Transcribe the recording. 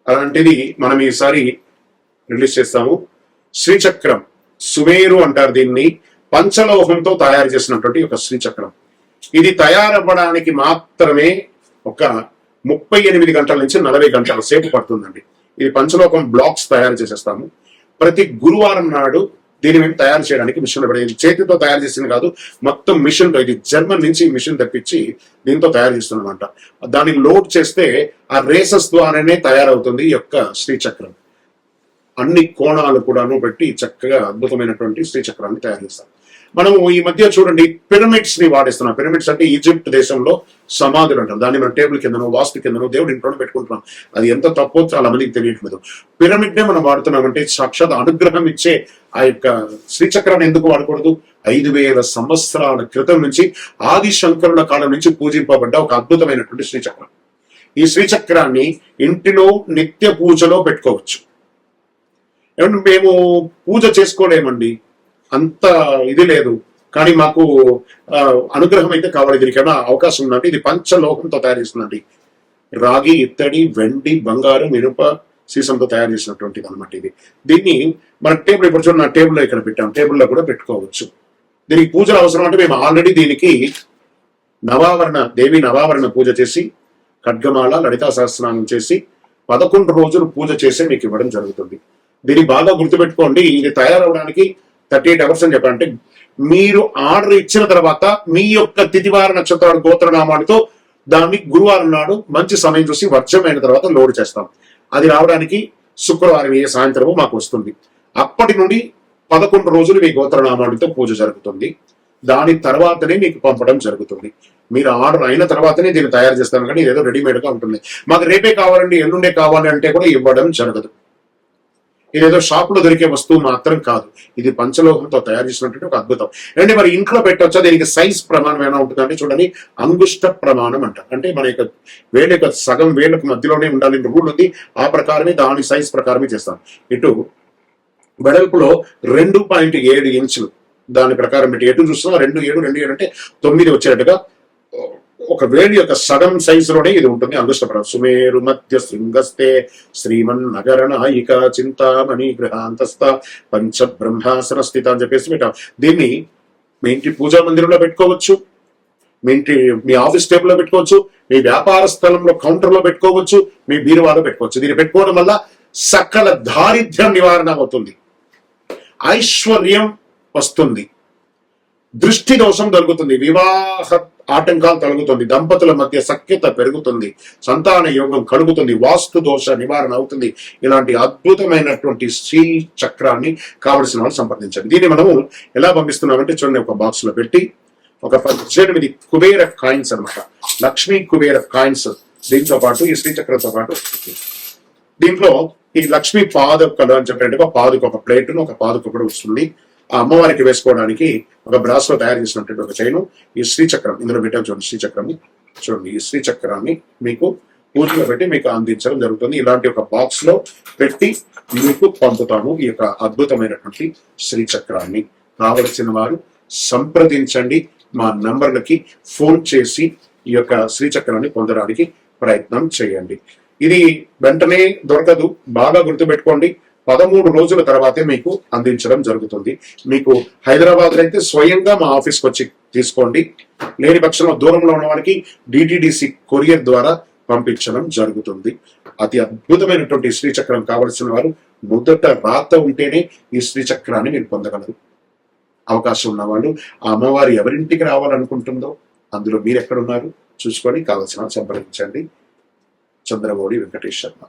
అలాంటిది మనం ఈసారి రిలీజ్ చేస్తాము. శ్రీచక్రం సుమేరు అంటారు దీన్ని. పంచలోహంతో తయారు చేసినటువంటి ఒక శ్రీచక్రం. ఇది తయారవ్వడానికి మాత్రమే ఒక 38 గంటల నుంచి 40 గంటల సేపు పడుతుందండి. ఇది పంచలోహం బ్లాక్స్ తయారు చేసేస్తాము. ప్రతి గురువారం నాడు దీన్ని మేము తయారు చేయడానికి మిషన్ ఇది చేతితో తయారు చేసింది కాదు, మొత్తం మిషన్ తో. ఇది జర్మన్ నుంచి మిషన్ తెప్పించి దీంతో తయారు చేస్తున్నమాట. దాన్ని లోడ్ చేస్తే ఆ రేసెస్ ద్వారానే తయారవుతుంది ఈ యొక్క శ్రీచక్రం. అన్ని కోణాలు కూడాను పెట్టి చక్కగా అద్భుతమైనటువంటి శ్రీచక్రాన్ని తయారు చేస్తాం. మనము ఈ మధ్య చూడండి పిరమిడ్స్ ని వాడిస్తున్నాం. పిరమిడ్స్ అంటే ఈజిప్ట్ దేశంలో సమాధులు అంటారు. దాన్ని మనం టేబుల్ కిందనో వాస్తు కిందనో దేవుడి ఇంట్లోనే పెట్టుకుంటున్నాం. అది ఎంత తప్పో చాలా మందికి తెలియట్లేదు. పిరమిడ్ నే మనం వాడుతున్నామంటే సాక్షాత్ అనుగ్రహం ఇచ్చే ఆ యొక్క శ్రీచక్రాన్ని ఎందుకు వాడకూడదు? 5000 సంవత్సరాల క్రితం నుంచి ఆది శంకరుల కాలం నుంచి పూజింపబడ్డ ఒక అద్భుతమైనటువంటి శ్రీచక్రం. ఈ శ్రీచక్రాన్ని ఇంటిలో నిత్య పూజలో పెట్టుకోవచ్చు. ఏమంటే మేము పూజ చేసుకోలేమండి, అంత ఇది లేదు, కానీ మాకు అనుగ్రహం అయితే కావాలి. దీనికి ఏమైనా అవకాశం ఉందంటే ఇది పంచలోహంతో తయారు చేస్తుందండి. రాగి, ఇత్తడి, వెండి, బంగారం, ఇనుప, సీసంతో తయారు చేసినటువంటిది అనమాట ఇది. దీన్ని మన టేబుల్ ఇప్పుడు చూడండి, నా టేబుల్లో ఇక్కడ పెట్టాం, టేబుల్లో కూడా పెట్టుకోవచ్చు. దీనికి పూజలు అవసరం అంటే మేము ఆల్రెడీ దీనికి దేవి నవావరణ పూజ చేసి ఖడ్గమాల, లలితా సహస్రనామం చేసి 11 రోజులు పూజ చేసి మీకు ఇవ్వడం జరుగుతుంది. దీన్ని బాగా గుర్తుపెట్టుకోండి. ఇది తయారవడానికి 38 అవర్స్ అని చెప్పాలంటే మీరు ఆర్డర్ ఇచ్చిన తర్వాత మీ యొక్క తిథివార నక్షత్రాలు గోత్రనామాలతో దాన్ని గురువారం నాడు మంచి సమయం చూసి వర్షమైన తర్వాత లోడ్ చేస్తాం. అది రావడానికి శుక్రవారం సాయంత్రము మాకు వస్తుంది. అప్పటి నుండి 11 రోజులు మీ గోత్రనామాలతో పూజ జరుగుతుంది. దాని తర్వాతనే మీకు పంపడం జరుగుతుంది. మీరు ఆర్డర్ అయిన తర్వాతనే దీన్ని తయారు చేస్తాను, కానీ ఏదో రెడీమేడ్ గా ఉంటుంది. మాకు రేపే కావాలండి, ఎల్లుండే కావాలి అంటే కూడా ఇవ్వడం జరగదు. ఇదేదో షాప్ లో దొరికే వస్తువు మాత్రం కాదు. ఇది పంచలోహంతో తయారు చేసినటువంటి ఒక అద్భుతం. అంటే మరి ఇంట్లో పెట్టొచ్చా? దీనికి సైజ్ ప్రమాణం ఏమైనా ఉంటుందంటే చూడండి, అంగుష్ట ప్రమాణం అంటారు. అంటే మన యొక్క వేళ్ళ యొక్క సగం వేళ్ళకు మధ్యలోనే ఉండాలి రూల్ ఉంది. ఆ ప్రకారమే దాని సైజ్ ప్రకారమే చేస్తాం. ఇటు వెడల్పులో 2.7 ఇంచులు దాని ప్రకారం పెట్టి ఎటు చూస్తున్నా 2.7 2.7 అంటే 9 వచ్చేటట్టుగా ఒక వేడి యొక్క సగం సైజులోనే ఇది ఉంటుంది. అంగుష్టపరం సుమేరు మధ్య శృంగస్తే శ్రీమన్ నగర నాయిక చింతామణి గృహాంతస్థ పంచ బ్రహ్మాసన స్థిత అని చెప్పేసి పెట్టాం. దీన్ని మీ ఇంటి పూజా మందిరంలో పెట్టుకోవచ్చు, మీ ఆఫీస్ టేబుల్ లో పెట్టుకోవచ్చు, మీ వ్యాపార స్థలంలో కౌంటర్ లో పెట్టుకోవచ్చు, మీ బీరువాలో పెట్టుకోవచ్చు. దీన్ని పెట్టుకోవడం వల్ల సకల దారిద్ర్యం నివారణ అవుతుంది, ఐశ్వర్యం వస్తుంది, దృష్టి దోషం తొలగుతుంది, వివాహ ఆటంకాలు తొలగుతుంది, దంపతుల మధ్య సఖ్యత పెరుగుతుంది, సంతాన యోగం కలుగుతుంది, వాస్తు దోష నివారణ అవుతుంది. ఇలాంటి అద్భుతమైనటువంటి శ్రీ చక్రాన్ని కావలసిన వాళ్ళు సంప్రదించండి. దీన్ని మనము ఎలా పంపిస్తున్నామంటే చూడండి, ఒక బాక్స్ లో పెట్టి ఒక 18 కుబేర కాయిన్స్ అనమాట, లక్ష్మీ కుబేర కాయిన్స్ దీంతో పాటు ఈ శ్రీచక్రంతో పాటు. దీంట్లో ఈ లక్ష్మీ పాదుకలు అని చెప్పినట్టుగా పాదుక ఒక ప్లేట్ ఒక పాదుక కూడా వస్తుంది. ఆ అమ్మవారికి వేసుకోవడానికి ఒక బ్రాస్ లో తయారు చేసినటువంటి ఒక చైను, ఈ శ్రీచక్రం ఇందులో పెట్టాం చూడండి. శ్రీచక్రం చూడండి, ఈ శ్రీచక్రాన్ని మీకు పూజలో పెట్టి మీకు అందించడం జరుగుతుంది. ఇలాంటి ఒక బాక్స్ లో పెట్టి మీకు పంపుతాము ఈ యొక్క అద్భుతమైనటువంటి శ్రీచక్రాన్ని. కావలసిన వారు సంప్రదించండి, మా నంబర్లకి ఫోన్ చేసి ఈ యొక్క శ్రీచక్రాన్ని పొందడానికి ప్రయత్నం చేయండి. ఇది వెంటనే దొరకదు, బాగా గుర్తుపెట్టుకోండి. 13 రోజుల తర్వాతే మీకు అందించడం జరుగుతుంది. మీకు హైదరాబాద్ లో అయితే స్వయంగా మా ఆఫీస్కి వచ్చి తీసుకోండి, లేని పక్షంలో దూరంలో ఉన్న వారికి DTDC కొరియర్ ద్వారా పంపించడం జరుగుతుంది. అతి అద్భుతమైనటువంటి శ్రీచక్రం కావలసిన వారు మొదట రాత ఉంటేనే ఈ శ్రీచక్రాన్ని మీరు పొందగలరు. అవకాశం ఉన్న వాళ్ళు ఆ అమ్మవారు ఎవరింటికి రావాలనుకుంటుందో అందులో మీరు ఎక్కడున్నారు చూసుకొని కావలసిన సంప్రదించండి. చంద్రమౌళి వెంకటేష్ శర్మ.